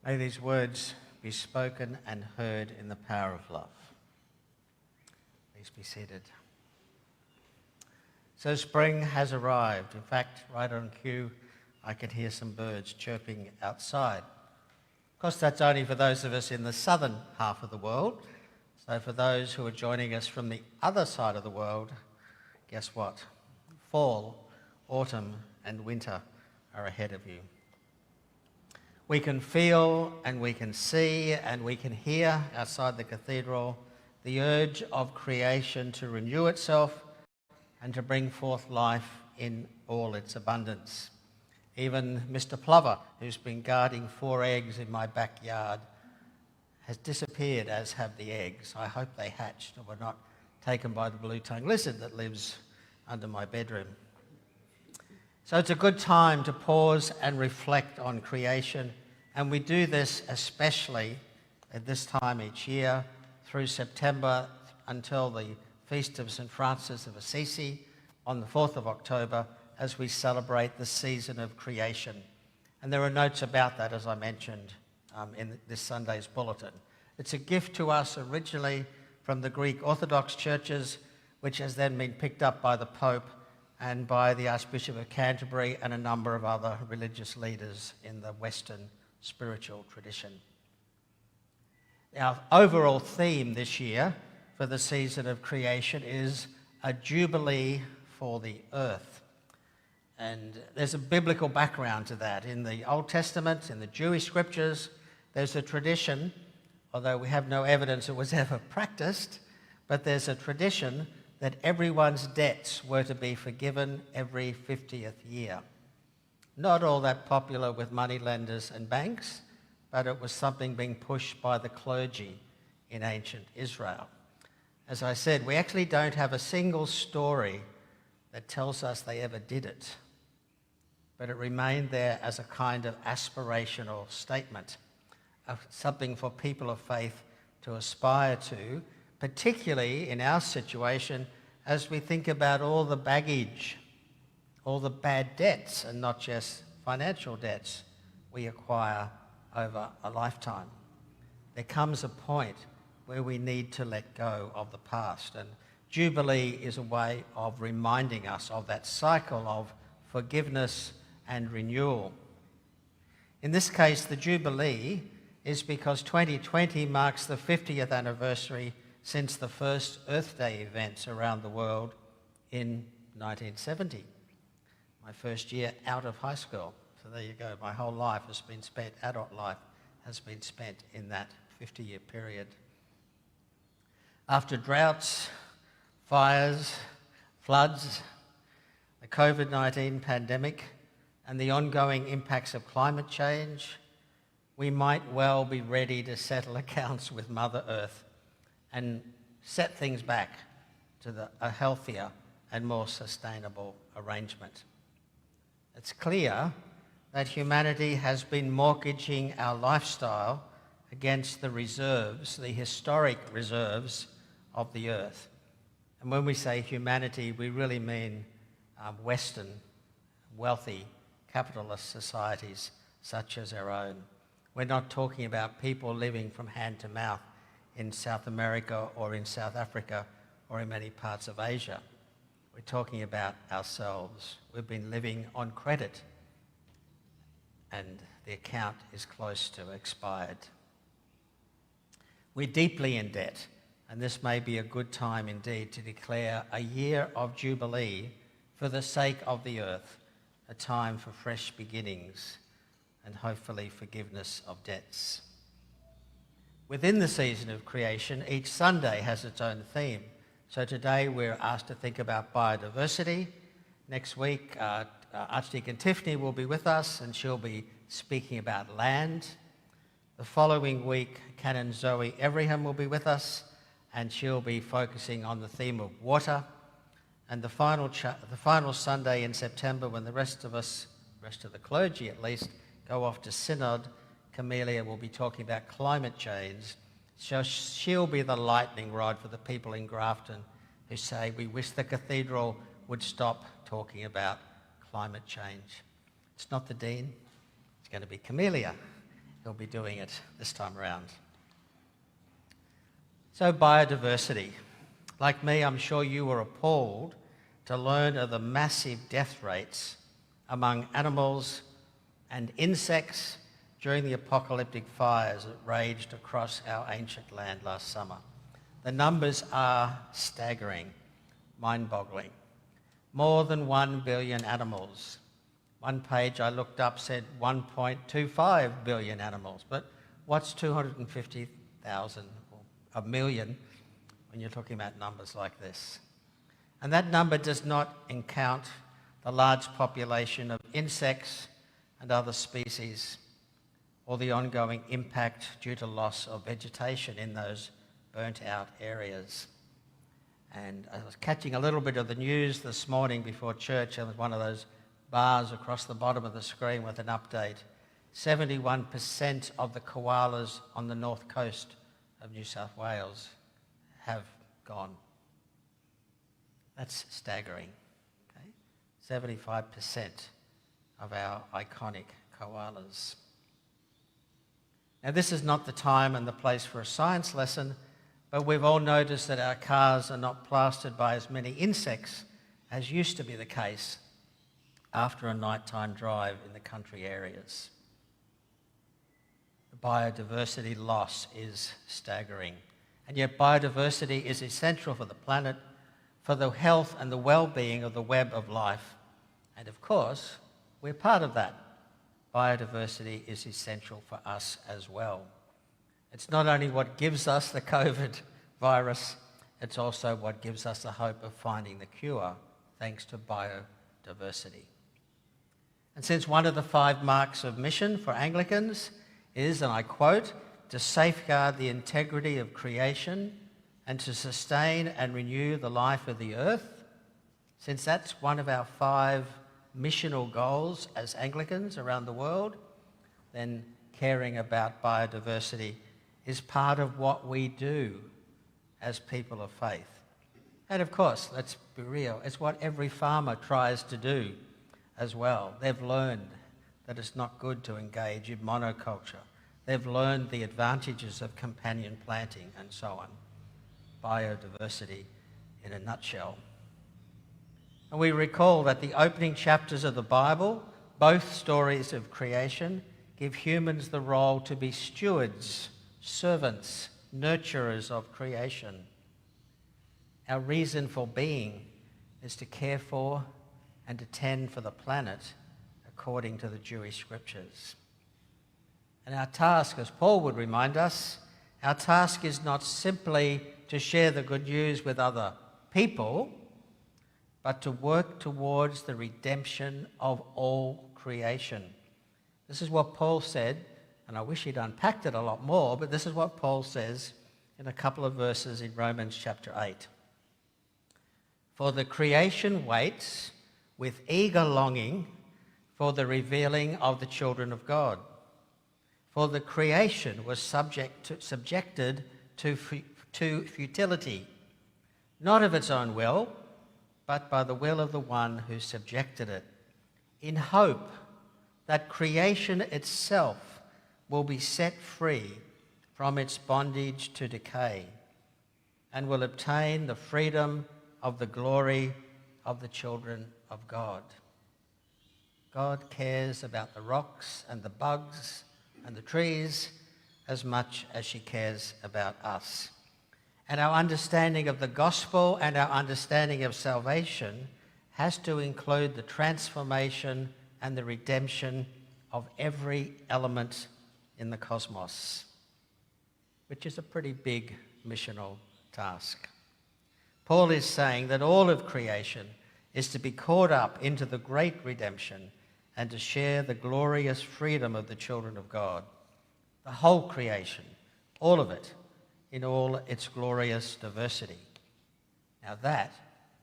May these words be spoken and heard in the power of love. Please be seated. So spring has arrived. In fact, right on cue, I can hear some birds chirping outside. Of course, that's only for those of us in the southern half of the world. So for those who are joining us from the other side of the world, guess what? Fall, autumn, and winter are ahead of you. We can feel and we can see and we can hear outside the cathedral the urge of creation to renew itself and to bring forth life in all its abundance. Even Mr. Plover, who's been guarding 4 eggs in my backyard, has disappeared, as have the eggs. I hope they hatched and were not taken by the blue-tongued lizard that lives under my bedroom. So it's a good time to pause and reflect on creation, and we do this especially at this time each year through September until the Feast of St. Francis of Assisi on the 4th of October as we celebrate the season of creation. And there are notes about that, as I mentioned, in this Sunday's bulletin. It's a gift to us originally from the Greek Orthodox churches, which has then been picked up by the Pope and by the Archbishop of Canterbury and a number of other religious leaders in the Western spiritual tradition. Our overall theme this year for the season of creation is a jubilee for the earth. And there's a biblical background to that. In the Old Testament, in the Jewish scriptures, there's a tradition, although we have no evidence it was ever practiced, but there's a tradition that everyone's debts were to be forgiven every 50th year. Not all that popular with moneylenders and banks, but it was something being pushed by the clergy in ancient Israel. As I said, we actually don't have a single story that tells us they ever did it, but it remained there as a kind of aspirational statement, of something for people of faith to aspire to, particularly in our situation as we think about all the baggage, all the bad debts, and not just financial debts we acquire over a lifetime. There comes a point where we need to let go of the past, and Jubilee is a way of reminding us of that cycle of forgiveness and renewal. In this case, the Jubilee is because 2020 marks the 50th anniversary since the first Earth Day events around the world in 1970. My first year out of high school. So there you go. My whole life has been spent, adult life has been spent in that 50-year period. After droughts, fires, floods, the COVID-19 pandemic, and the ongoing impacts of climate change, we might well be ready to settle accounts with Mother Earth and set things back to a healthier and more sustainable arrangement. It's clear that humanity has been mortgaging our lifestyle against the reserves, the historic reserves of the earth. And when we say humanity, we really mean Western, wealthy, capitalist societies such as our own. We're not talking about people living from hand to mouth in South America or in South Africa or in many parts of Asia. We're talking about ourselves. We've been living on credit and the account is close to expired. We're deeply in debt, and this may be a good time indeed to declare a year of Jubilee for the sake of the earth, a time for fresh beginnings and hopefully forgiveness of debts. Within the season of creation, each Sunday has its own theme. So today we're asked to think about biodiversity. Next week, Archdeacon Tiffany will be with us and she'll be speaking about land. The following week, Canon Zoe Everyham will be with us and she'll be focusing on the theme of water. And the final Sunday in September, when the rest of the clergy at least, go off to Synod, Camellia will be talking about climate change. So she'll be the lightning rod for the people in Grafton who say, we wish the cathedral would stop talking about climate change. It's not the Dean, it's going to be Camellia. he'll be doing it this time around. So biodiversity. Like me, I'm sure you were appalled to learn of the massive death rates among animals and insects during the apocalyptic fires that raged across our ancient land last summer. The numbers are staggering, mind-boggling. More than 1 billion animals. One page I looked up said 1.25 billion animals, but what's 250,000 or a million when you're talking about numbers like this? And that number does not account the large population of insects and other species, or the ongoing impact due to loss of vegetation in those burnt-out areas. And I was catching a little bit of the news this morning before church, and there was one of those bars across the bottom of the screen with an update. 71% of the koalas on the north coast of New South Wales have gone. That's staggering. Okay? 75% of our iconic koalas. Now, this is not the time and the place for a science lesson, but we've all noticed that our cars are not plastered by as many insects as used to be the case after a nighttime drive in the country areas. The biodiversity loss is staggering, and yet biodiversity is essential for the planet, for the health and the well-being of the web of life, and of course, we're part of that. Biodiversity is essential for us as well. It's not only what gives us the COVID virus, it's also what gives us the hope of finding the cure, thanks to biodiversity. And since one of the 5 marks of mission for Anglicans is, and I quote, to safeguard the integrity of creation and to sustain and renew the life of the earth, since that's one of our 5 missional goals as Anglicans around the world, then caring about biodiversity is part of what we do as people of faith. And of course, let's be real, it's what every farmer tries to do as well. They've learned that it's not good to engage in monoculture. They've learned the advantages of companion planting and so on. Biodiversity in a nutshell. And we recall that the opening chapters of the Bible, both stories of creation, give humans the role to be stewards, servants, nurturers of creation. Our reason for being is to care for and to tend for the planet according to the Jewish scriptures. And our task, as Paul would remind us, our task is not simply to share the good news with other people, but to work towards the redemption of all creation. This is what Paul said, and I wish he'd unpacked it a lot more, but this is what Paul says in a couple of verses in Romans chapter 8. For the creation waits with eager longing for the revealing of the children of God. For the creation was subjected to futility, not of its own will, but by the will of the one who subjected it, in hope that creation itself will be set free from its bondage to decay and will obtain the freedom of the glory of the children of God. God cares about the rocks and the bugs and the trees as much as she cares about us. And our understanding of the gospel and our understanding of salvation has to include the transformation and the redemption of every element in the cosmos, which is a pretty big missional task. Paul is saying that all of creation is to be caught up into the great redemption and to share the glorious freedom of the children of God. The whole creation, all of it, in all its glorious diversity. Now that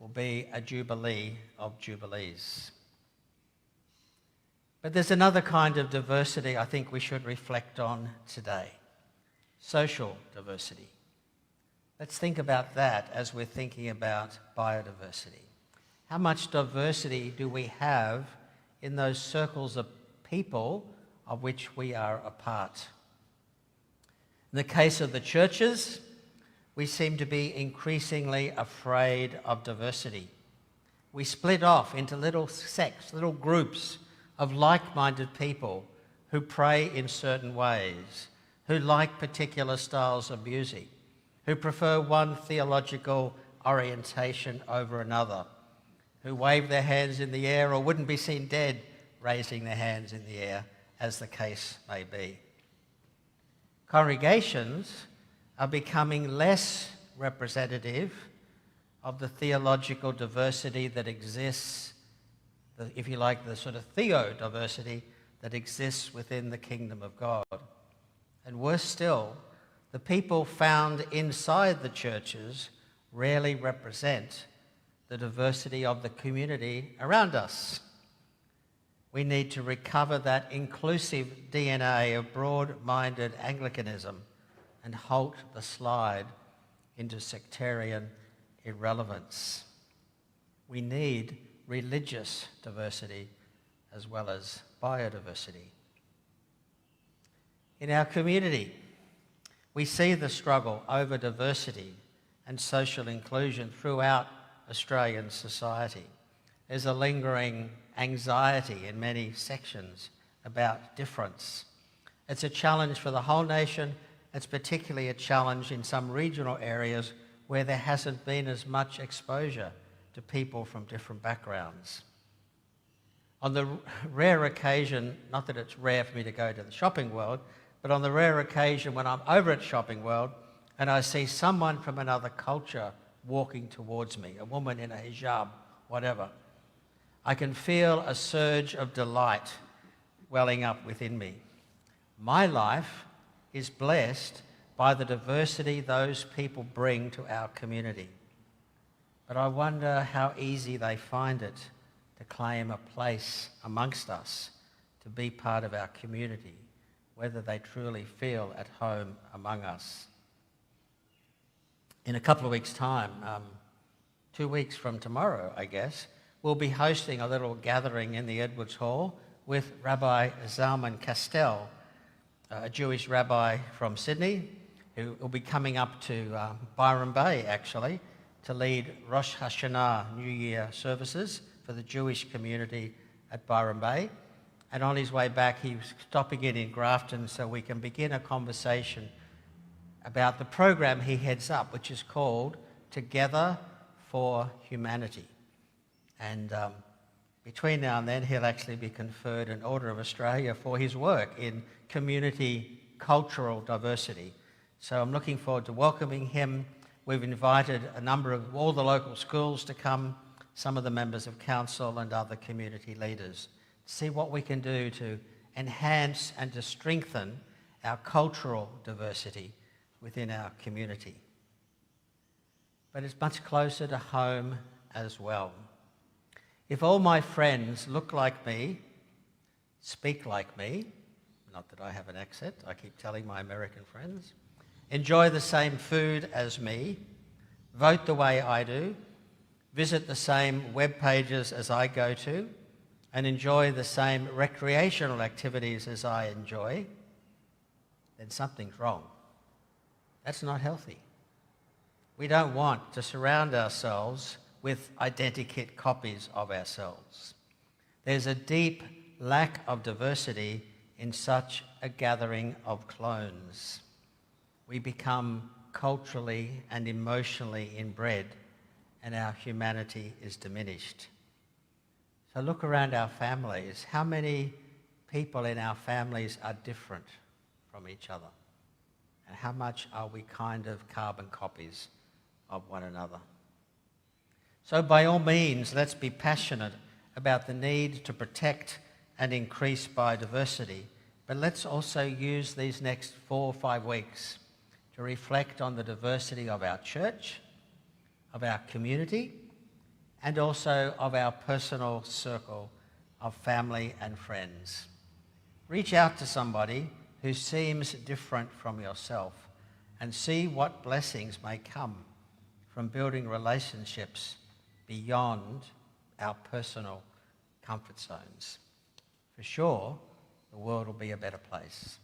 will be a jubilee of jubilees. But there's another kind of diversity I think we should reflect on today. Social diversity. Let's think about that as we're thinking about biodiversity. How much diversity do we have in those circles of people of which we are a part. In the case of the churches, we seem to be increasingly afraid of diversity. We split off into little sects, little groups of like-minded people who pray in certain ways, who like particular styles of music, who prefer one theological orientation over another, who wave their hands in the air or wouldn't be seen dead raising their hands in the air, as the case may be. Congregations are becoming less representative of the theological diversity that exists, if you like, the sort of theodiversity that exists within the kingdom of God. And worse still, the people found inside the churches rarely represent the diversity of the community around us. We need to recover that inclusive DNA of broad-minded Anglicanism and halt the slide into sectarian irrelevance. We need religious diversity as well as biodiversity. In our community, we see the struggle over diversity and social inclusion throughout Australian society. There's a lingering anxiety in many sections about difference. It's a challenge for the whole nation. It's particularly a challenge in some regional areas where there hasn't been as much exposure to people from different backgrounds. On the rare occasion, not that it's rare for me to go to the shopping world, but on the rare occasion when I'm over at Shopping World and I see someone from another culture walking towards me, a woman in a hijab, whatever, I can feel a surge of delight welling up within me. My life is blessed by the diversity those people bring to our community. But I wonder how easy they find it to claim a place amongst us, to be part of our community, whether they truly feel at home among us. In a couple of weeks' time, 2 weeks from tomorrow, I guess, we'll be hosting a little gathering in the Edwards Hall with Rabbi Zalman Castell, a Jewish rabbi from Sydney, who will be coming up to Byron Bay, actually, to lead Rosh Hashanah New Year services for the Jewish community at Byron Bay. And on his way back, he was stopping in Grafton so we can begin a conversation about the program he heads up, which is called Together for Humanity. And between now and then, he'll actually be conferred an Order of Australia for his work in community cultural diversity. So I'm looking forward to welcoming him. We've invited a number of all the local schools to come, some of the members of council and other community leaders, to see what we can do to enhance and to strengthen our cultural diversity within our community. But it's much closer to home as well. If all my friends look like me, speak like me, not that I have an accent, I keep telling my American friends, enjoy the same food as me, vote the way I do, visit the same web pages as I go to, and enjoy the same recreational activities as I enjoy, then something's wrong. That's not healthy. We don't want to surround ourselves with identikit copies of ourselves. There's a deep lack of diversity in such a gathering of clones. We become culturally and emotionally inbred, and our humanity is diminished. So look around our families. How many people in our families are different from each other? And how much are we kind of carbon copies of one another? So by all means, let's be passionate about the need to protect and increase biodiversity, but let's also use these next 4 or 5 weeks to reflect on the diversity of our church, of our community, and also of our personal circle of family and friends. Reach out to somebody who seems different from yourself and see what blessings may come from building relationships beyond our personal comfort zones. For sure, the the world will be a better place.